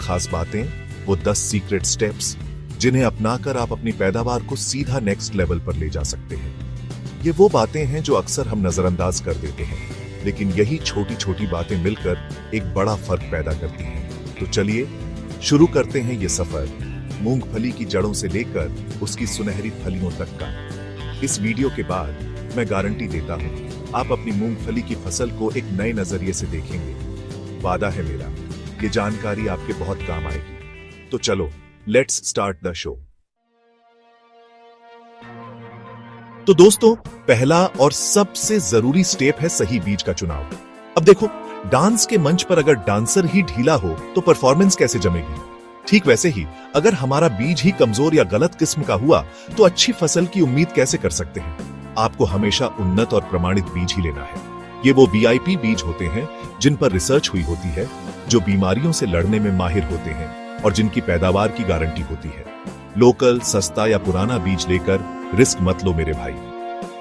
खास बातें, वो 10 सीक्रेट स्टेप्स जिन्हें अपनाकर आप अपनी पैदावार को सीधा नेक्स्ट लेवल पर ले जा सकते हैं। ये वो बातें हैं जो अक्सर हम नजरअंदाज कर देते हैं, लेकिन यही छोटी छोटी बातें मिलकर एक बड़ा फर्क पैदा करती हैं। तो चलिए शुरू करते हैं ये सफर मूंगफली की जड़ों से लेकर उसकी सुनहरी फलियों तक का। इस वीडियो के बाद मैं गारंटी देता हूं, आप अपनी मूंगफली की फसल को एक नए नजरिए से देखेंगे। वादा है मेरा, ये जानकारी आपके बहुत काम आएगी। तो चलो लेट्स स्टार्ट द शो। तो दोस्तों, पहला और सबसे जरूरी स्टेप है सही बीज का चुनाव। अब देखो, डांस के मंच पर अगर डांसर ही ढीला हो तो परफॉर्मेंस कैसे जमेगी? ठीक वैसे ही अगर हमारा बीज ही कमजोर या गलत किस्म का हुआ तो अच्छी फसल की उम्मीद कैसे कर सकते हैं? आपको हमेशा उन्नत और प्रमाणित बीज ही लेना है। ये वो वीआईपी बीज होते हैं जिन पर रिसर्च हुई होती है, जो बीमारियों से लड़ने में माहिर होते हैं और जिनकी पैदावार की गारंटी होती है। लोकल, सस्ता या पुराना बीज लेकर रिस्क मत लो मेरे भाई।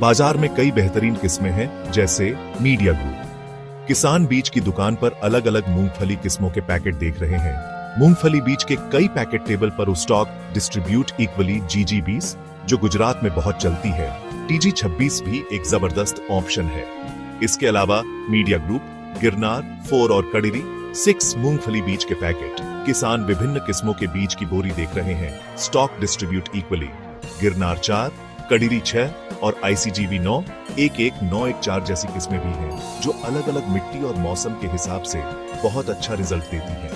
बाजार में कई बेहतरीन किस्में हैं, जैसे मीडिया ग्रुप। किसान बीज की दुकान पर अलग अलग मूंगफली किस्मों के पैकेट देख रहे हैं। मूंगफली बीज के कई पैकेट टेबल पर स्टॉक डिस्ट्रीब्यूट इक्वली GG20, जो गुजरात में बहुत चलती है। TG26 भी एक जबरदस्त ऑप्शन है। इसके अलावा मीडिया ग्रुप, गिरनार 4 और कड़िरी 6 मूंगफली बीज के पैकेट। किसान विभिन्न किस्मों के बीज की बोरी देख रहे हैं। स्टॉक डिस्ट्रीब्यूट इक्वली गिरनार 4, कड़िरी 6 और ICGV 9, 11914 जैसी किस्में भी हैं, जो अलग अलग मिट्टी और मौसम के हिसाब से बहुत अच्छा रिजल्ट देती हैं।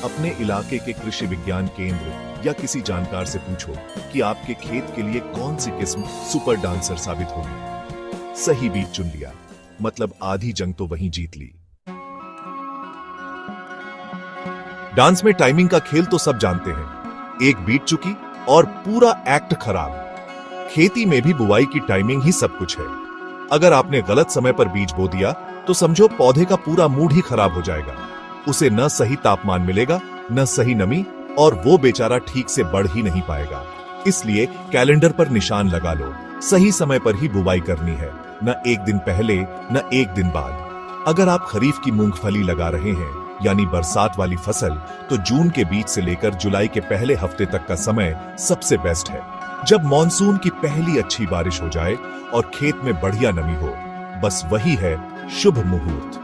अपने इलाके के कृषि विज्ञान केंद्र या किसी जानकार से पूछो कि आपके खेत के लिए कौन सी किस्म सुपर डांसर साबित होगी। सही बीज चुन लिया, मतलब आधी जंग तो वहीं जीत ली। डांस में टाइमिंग का खेल तो सब जानते हैं। एक बीट चुकी और पूरा एक्ट खराब। खेती में भी बुआई की टाइमिंग ही सब कुछ है। अगर आपने गलत समय पर बीज बो दिया तो समझो पौधे का पूरा मूड ही खराब हो जाएगा। उसे न सही तापमान मिलेगा, न सही नमी, और वो बेचारा ठीक से बढ़ ही नहीं पाएगा। इसलिए कैलेंडर पर निशान लगा लो, सही समय पर ही बुवाई करनी है, न एक दिन पहले न एक दिन बाद। अगर आप खरीफ की मूंगफली लगा रहे हैं, यानी बरसात वाली फसल, तो जून के बीच से लेकर जुलाई के पहले हफ्ते तक का समय सबसे बेस्ट है, जब मॉनसून की पहली अच्छी बारिश हो जाए और खेत में बढ़िया नमी हो। बस वही है शुभ मुहूर्त।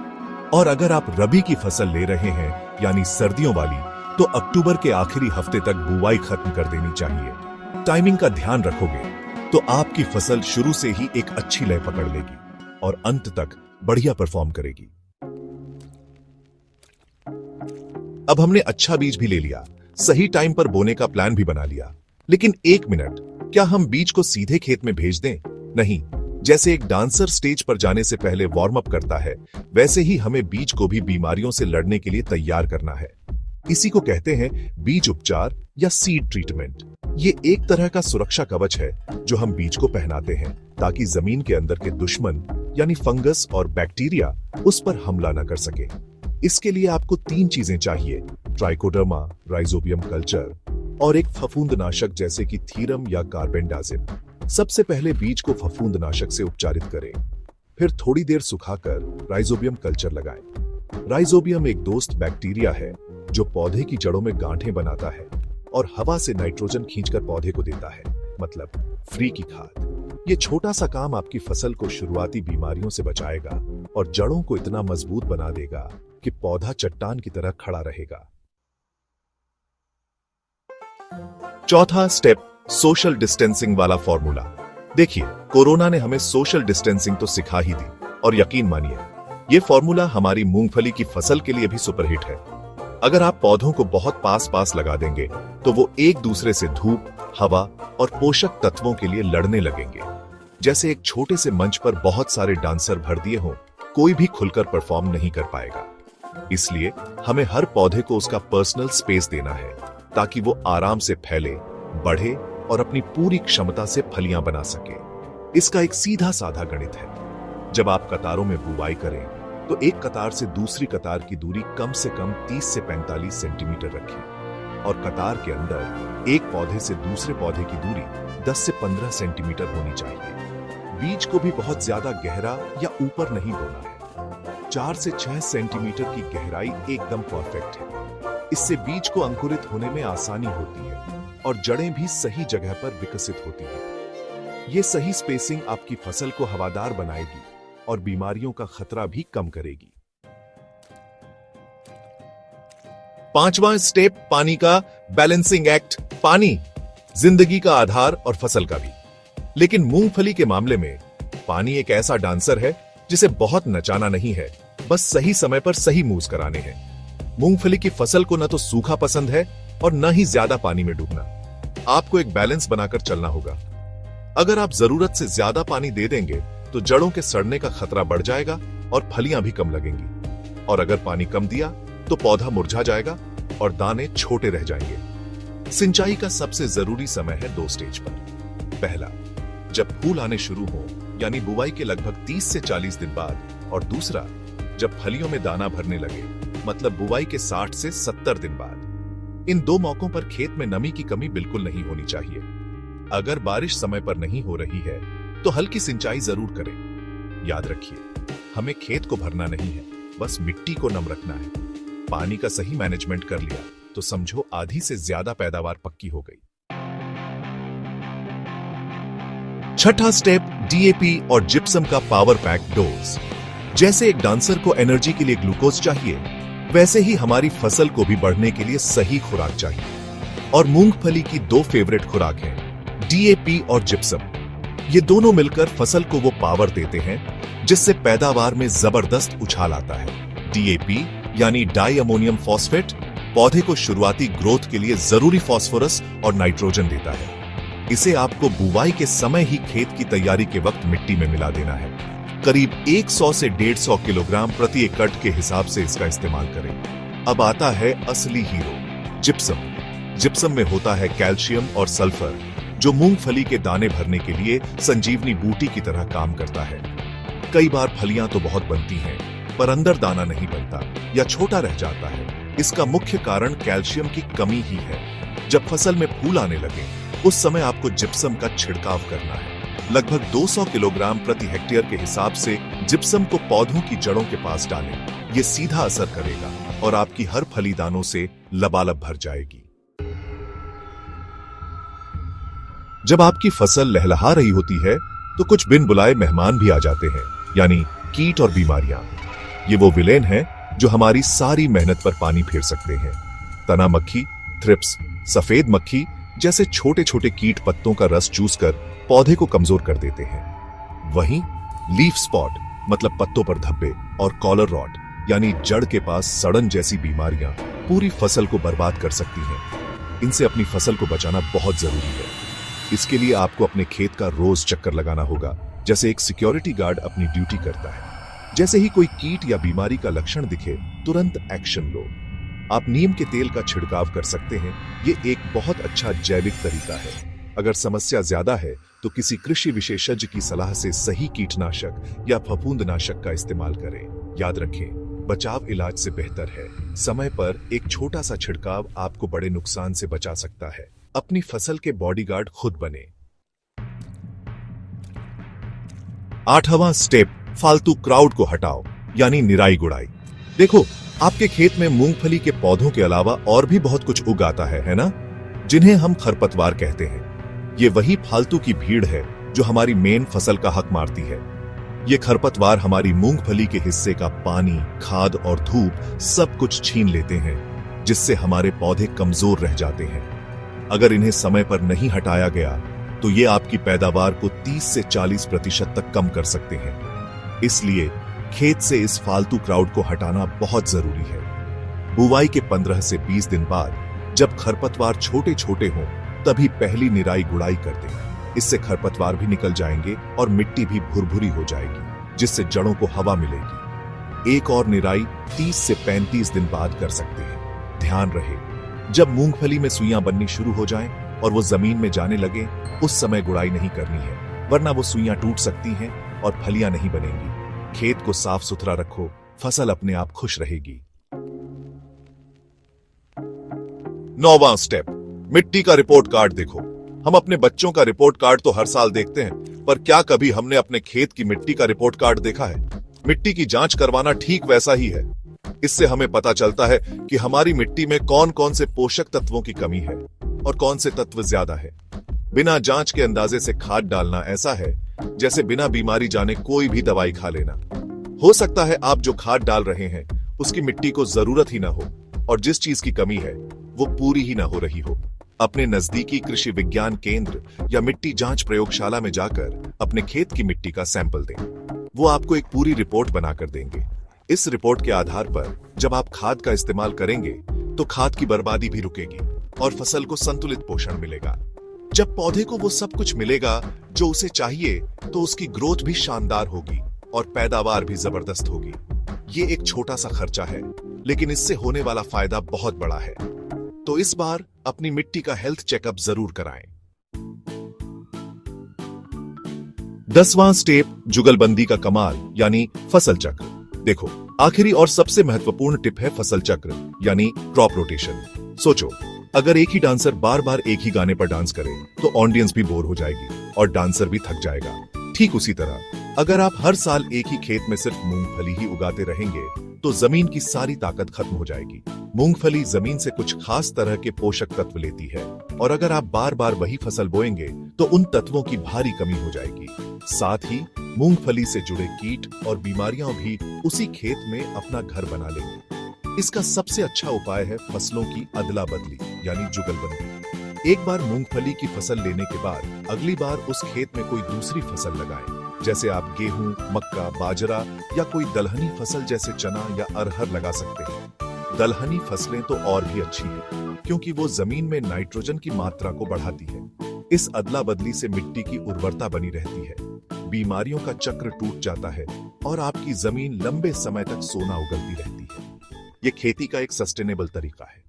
और अगर आप रबी की फसल ले रहे हैं, यानी सर्दियों वाली, तो अक्टूबर के आखिरी हफ्ते तक बुवाई खत्म कर देनी चाहिए। टाइमिंग का ध्यान रखोगे तो आपकी फसल शुरू से ही एक अच्छी लय पकड़ लेगी और अंत तक बढ़िया परफॉर्म करेगी। अब हमने अच्छा बीज भी ले लिया, सही टाइम पर बोने का प्लान भी बना लिया, लेकिन एक मिनट, क्या हम बीज को सीधे खेत में भेज दें? नहीं। जैसे एक डांसर स्टेज पर जाने से पहले वार्म अप करता है, वैसे ही हमें बीज को भी बीमारियों से लड़ने के लिए तैयार करना है। इसी को कहते हैं बीज उपचार या सीड ट्रीटमेंट। ये एक तरह का सुरक्षा कवच है जो हम बीज को पहनाते हैं, ताकि जमीन के अंदर के दुश्मन यानी फंगस और बैक्टीरिया उस पर हमला न कर सके। इसके लिए आपको 3 चीजें चाहिए: ट्राइकोडर्मा, राइजोबियम कल्चर और एक फफूंदनाशक जैसे कि थीरम या कार्बेंडाजिम। सबसे पहले बीज को फफूंदनाशक से उपचारित करें, फिर थोड़ी देर सुखाकर राइजोबियम कल्चर लगाएं। राइजोबियम एक दोस्त बैक्टीरिया है जो पौधे की जड़ों में गांठें बनाता है और हवा से नाइट्रोजन खींचकर पौधे को देता है, मतलब फ्री की खाद। ये छोटा सा काम आपकी फसल को शुरुआती बीमारियों से बचाएगा और जड़ों को इतना मजबूत बना देगा कि पौधा चट्टान की तरह खड़ा रहेगा। चौथा स्टेप, सोशल डिस्टेंसिंग वाला फॉर्मूला। देखिए, कोरोना ने हमें सोशल डिस्टेंसिंग तो सिखा ही दी, और यकीन मानिए ये फॉर्मूला हमारी मूंगफली की फसल के लिए भी सुपरहिट है। अगर आप पौधों को बहुत पास पास लगा देंगे तो वो एक दूसरे से धूप, हवा और पोषक तत्वों के लिए लड़ने लगेंगे। जैसे एक छोटे से मंच पर बहुत सारे डांसर भर दिए हों, कोई भी खुलकर परफॉर्म नहीं कर पाएगा। इसलिए हमें हर पौधे को उसका पर्सनल स्पेस देना है, ताकि वो आराम से फैले, बढ़े और अपनी पूरी क्षमता से फलियां बना सके। इसका एक सीधा साधा गणित है। जब आप कतारों में बुवाई करें तो एक कतार से दूसरी कतार की दूरी कम से कम 30 से 45 सेंटीमीटर रखें, और कतार के अंदर एक पौधे से दूसरे पौधे की दूरी 10 से 15 सेंटीमीटर होनी चाहिए। बीज को भी बहुत ज्यादा गहरा या ऊपर नहीं बोना है। 4 से 6 सेंटीमीटर की गहराई एकदम परफेक्ट है। इससे बीज को अंकुरित होने में आसानी होती है और जड़ें भी सही जगह पर विकसित होती हैं। ये सही स्पेसिंग आपकी फसल को हवादार बनाएगी और बीमारियों का खतरा भी कम करेगी। पांचवां स्टेप पानी का बैलेंसिंग एक्ट। पानी जिंदगी का आधार और फसल का भी। लेकिन मूंगफली के मामले में पानी एक ऐसा डांसर है जिसे बहुत नचाना नहीं है, बस सही समय पर सही मूव्स कराने हैं। मूंगफली की फसल को न तो सूखा पसंद है और न ही ज्यादा पानी में डूबना। आपको एक बैलेंस बनाकर चलना होगा। अगर आप जरूरत से ज्यादा पानी दे देंगे तो जड़ों के सड़ने का खतरा बढ़ जाएगा और फलियां भी कम लगेंगी। और अगर पानी कम दिया तो पौधा मुरझा जाएगा और दाने छोटे रह जाएंगे। सिंचाई का सबसे जरूरी समय है 2 स्टेज पर। पहला, जब फूल आने शुरू हो, यानी बुवाई के लगभग 30 से 40 दिन बाद। और दूसरा, जब फलियों में दाना भरने लगे, मतलब बुवाई के 60 से 70 दिन बाद। इन 2 मौकों पर खेत में नमी की कमी बिल्कुल नहीं होनी चाहिए। अगर बारिश समय पर नहीं हो रही है तो हल्की सिंचाई जरूर करें। याद रखिए, हमें खेत को भरना नहीं है, बस मिट्टी को नम रखना है। पानी का सही मैनेजमेंट कर लिया तो समझो आधी से ज्यादा पैदावार पक्की हो गई। छठा स्टेप, डीएपी और जिप्सम का पावर पैक डोज। जैसे एक डांसर को एनर्जी के लिए ग्लूकोज चाहिए, वैसे ही हमारी फसल को भी बढ़ने के लिए सही खुराक चाहिए। और मूंगफली की 2 फेवरेट खुराक हैं, डीएपी और जिप्सम। ये दोनों मिलकर फसल को वो पावर देते हैं जिससे पैदावार में जबरदस्त उछाल आता है। डीएपी यानी डाई अमोनियम फॉस्फेट पौधे को शुरुआती ग्रोथ के लिए जरूरी फास्फोरस और नाइट्रोजन देता है। इसे आपको बुवाई के समय ही खेत की तैयारी के वक्त मिट्टी में मिला देना है। करीब 100 से 150 किलोग्राम प्रति एकड़ के हिसाब से इसका इस्तेमाल करें। अब आता है असली हीरो, जिप्सम। जिप्सम में होता है कैल्शियम और सल्फर, जो मूंगफली के दाने भरने के लिए संजीवनी बूटी की तरह काम करता है। कई बार फलियां तो बहुत बनती हैं, पर अंदर दाना नहीं बनता या छोटा रह जाता है। इसका मुख्य कारण कैल्शियम की कमी ही है। जब फसल में फूल आने लगे, उस समय आपको जिप्सम का छिड़काव करना है। लगभग 200 किलोग्राम प्रति हेक्टेयर के हिसाब से जिप्सम को पौधों की जड़ों के पास डालें। ये सीधा असर करेगा और आपकी हर फली दानों से लबालब भर जाएगी। जब आपकी फसल लहलहा रही होती है तो कुछ बिन बुलाए मेहमान भी आ जाते हैं, यानी कीट और बीमारियां। ये वो विलेन हैं जो हमारी सारी मेहनत पर पानी फेर सकते हैं। तना मक्खी, थ्रिप्स, सफेद मक्खी जैसे छोटे छोटे कीट पत्तों का रस चूसकर पौधे को कमजोर कर देते हैं। वहीं लीफ स्पॉट मतलब पत्तों पर धब्बे और कॉलर रॉट यानी जड़ के पास सड़न जैसी बीमारियां पूरी फसल को बर्बाद कर सकती हैं। इनसे अपनी फसल को बचाना बहुत जरूरी है। इसके लिए आपको अपने खेत का रोज चक्कर लगाना होगा, जैसे एक सिक्योरिटी गार्ड अपनी ड्यूटी करता है। जैसे ही कोई कीट या बीमारी का लक्षण दिखे, तुरंत एक्शन लो। आप नीम के तेल का छिड़काव कर सकते हैं। ये एक बहुत अच्छा जैविक तरीका है। अगर समस्या ज्यादा है तो किसी कृषि विशेषज्ञ की सलाह से सही कीटनाशक या फफूंदनाशक का इस्तेमाल करें। याद रखें, बचाव इलाज से बेहतर है। समय पर एक छोटा सा छिड़काव आपको बड़े नुकसान से बचा सकता है। अपनी फसल के बॉडीगार्ड खुद बने। 8वां स्टेप, फालतू क्राउड को हटाओ, यानी निराई गुड़ाई। देखो, आपके खेत में मूंगफली के पौधों के अलावा और भी बहुत कुछ उग आता है ना, जिन्हें हम खरपतवार कहते हैं। ये वही फालतू की भीड़ है जो हमारी मेन फसल का हक मारती है। ये खरपतवार हमारी मूंगफली के हिस्से का पानी, खाद और धूप सब कुछ छीन लेते हैं, जिससे हमारे पौधे कमजोर रह जाते हैं। अगर इन्हें समय पर नहीं हटाया गया तो ये आपकी पैदावार को 30 से 40% तक कम कर सकते हैं। इसलिए खेत से इस फालतू क्राउड को हटाना बहुत जरूरी है। बुवाई के 15 से 20 दिन बाद जब खरपतवार छोटे छोटे हों, तभी पहली निराई गुड़ाई कर दें। इससे खरपतवार भी निकल जाएंगे और मिट्टी भी भुरभुरी हो जाएगी, जिससे जड़ों को हवा मिलेगी। एक और निराई 30 से 35 दिन बाद कर सकते हैं। ध्यान रहे, जब मूंगफली में सुइयां बननी शुरू हो जाएं और वो जमीन में जाने लगे, उस समय गुड़ाई नहीं करनी है, वरना वो सुइयां टूट सकती हैं और फलियां नहीं बनेंगी। खेत को साफ सुथरा रखो, फसल अपने आप खुश रहेगी। 9वां स्टेप, मिट्टी का रिपोर्ट कार्ड देखो। हम अपने बच्चों का रिपोर्ट कार्ड तो हर साल देखते हैं, पर क्या कभी हमने अपने खेत की मिट्टी का रिपोर्ट कार्ड देखा है? मिट्टी की जांच करवाना ठीक वैसा ही है। इससे हमें पता चलता है कि हमारी मिट्टी में कौन कौन से पोषक तत्वों की कमी है और कौन से तत्व ज्यादा है। बिना जांच के अंदाजे से खाद डालना ऐसा है जैसे बिना बीमारी जाने कोई भी दवाई खा लेना। हो सकता है आप जो खाद डाल रहे हैं उसकी मिट्टी को जरूरत ही ना हो और जिस चीज की कमी है वो पूरी ही ना हो रही हो। अपने नजदीकी कृषि विज्ञान केंद्र या मिट्टी जांच प्रयोगशाला में जाकर अपने खेत की मिट्टी का सैंपल दें। वो आपको एक पूरी रिपोर्ट बनाकर देंगे। इस रिपोर्ट के आधार पर जब आप खाद का इस्तेमाल करेंगे तो खाद की बर्बादी भी रुकेगी और फसल को संतुलित पोषण मिलेगा। जब पौधे को वो सब कुछ मिलेगा जो उसे चाहिए तो उसकी ग्रोथ भी शानदार होगी और पैदावार भी जबरदस्त होगी। ये एक छोटा सा खर्चा है लेकिन इससे होने वाला फायदा बहुत बड़ा है। तो इस बार अपनी मिट्टी का हेल्थ चेकअप जरूर कराएं। 10वां स्टेप जुगलबंदी का कमाल यानी फसल चक्र। देखो, आखिरी और सबसे महत्वपूर्ण टिप है फसल चक्र यानी क्रॉप रोटेशन। सोचो, अगर एक ही डांसर बार बार एक ही गाने पर डांस करे तो ऑडियंस भी बोर हो जाएगी और डांसर भी थक जाएगा। ठीक उसी तरह अगर आप हर साल एक ही खेत में सिर्फ मूंगफली ही उगाते रहेंगे तो जमीन की सारी ताकत खत्म हो जाएगी। मूंगफली जमीन से कुछ खास तरह के पोषक तत्व लेती है और अगर आप बार बार वही फसल बोएंगे तो उन तत्वों की भारी कमी हो जाएगी। साथ ही मूंगफली से जुड़े कीट और बीमारियां भी उसी खेत में अपना घर बना लेंगे। इसका सबसे अच्छा उपाय है फसलों की अदला बदली यानी जुगलबंदी। एक बार मूंगफली की फसल लेने के बाद अगली बार उस खेत में कोई दूसरी फसल लगाएं। जैसे आप गेहूं, मक्का, बाजरा या कोई दलहनी फसल जैसे चना या अरहर लगा सकते हैं। दलहनी फसलें तो और भी अच्छी हैं क्योंकि वो जमीन में नाइट्रोजन की मात्रा को बढ़ाती है। इस अदला बदली से मिट्टी की उर्वरता बनी रहती है, बीमारियों का चक्र टूट जाता है और आपकी जमीन लंबे समय तक सोना उगलती रहती है। ये खेती का एक सस्टेनेबल तरीका है।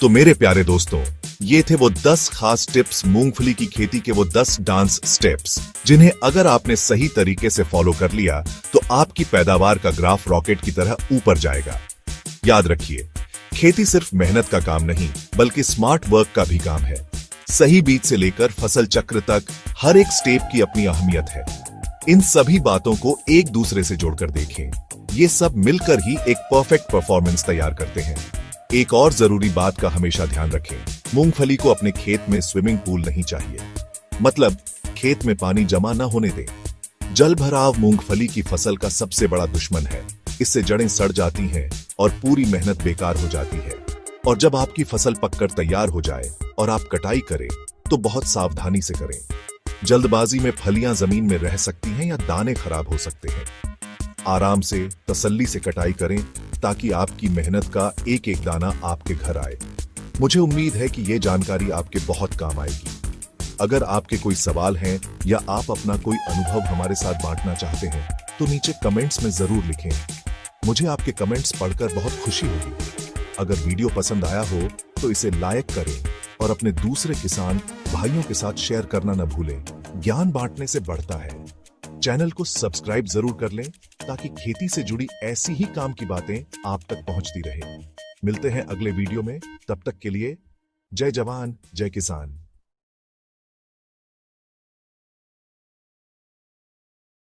तो मेरे प्यारे दोस्तों, ये थे वो 10 खास टिप्स, मूंगफली की खेती के वो 10 डांस स्टेप्स जिन्हें अगर आपने सही तरीके से फॉलो कर लिया तो आपकी पैदावार का ग्राफ रॉकेट की तरह ऊपर जाएगा। याद रखिए, खेती सिर्फ मेहनत का काम नहीं बल्कि स्मार्ट वर्क का भी काम है। सही बीज से लेकर फसल चक्र तक हर एक स्टेप की अपनी अहमियत है। इन सभी बातों को एक दूसरे से जोड़कर देखें। ये सब मिलकर ही एक परफेक्ट परफॉर्मेंस तैयार करते हैं। एक और जरूरी बात का हमेशा ध्यान रखें, मूंगफली को अपने खेत में स्विमिंग पूल नहीं चाहिए। मतलब खेत में पानी जमा न होने दें। जल भराव मूंगफली की फसल का सबसे बड़ा दुश्मन है। इससे जड़ें सड़ जाती हैं और पूरी मेहनत बेकार हो जाती है। और जब आपकी फसल पककर तैयार हो जाए और आप कटाई करें तो बहुत सावधानी से करें। जल्दबाजी में फलियां जमीन में रह सकती हैं या दाने खराब हो सकते हैं। आराम से, तसल्ली से कटाई करें ताकि आपकी मेहनत का एक एक दाना आपके घर आए। मुझे उम्मीद है कि ये जानकारी आपके बहुत काम आएगी। अगर आपके कोई सवाल हैं या आप अपना कोई अनुभव हमारे साथ बांटना चाहते हैं तो नीचे कमेंट्स में जरूर लिखें। मुझे आपके कमेंट्स पढ़कर बहुत खुशी होगी। अगर वीडियो पसंद आया हो तो इसे लाइक करें और अपने दूसरे किसान भाइयों के साथ शेयर करना न भूलें। ज्ञान बांटने से बढ़ता है। चैनल को सब्सक्राइब जरूर कर लें ताकि खेती से जुड़ी ऐसी ही काम की बातें आप तक पहुंचती रहे। मिलते हैं अगले वीडियो में, तब तक के लिए जय जवान जय किसान।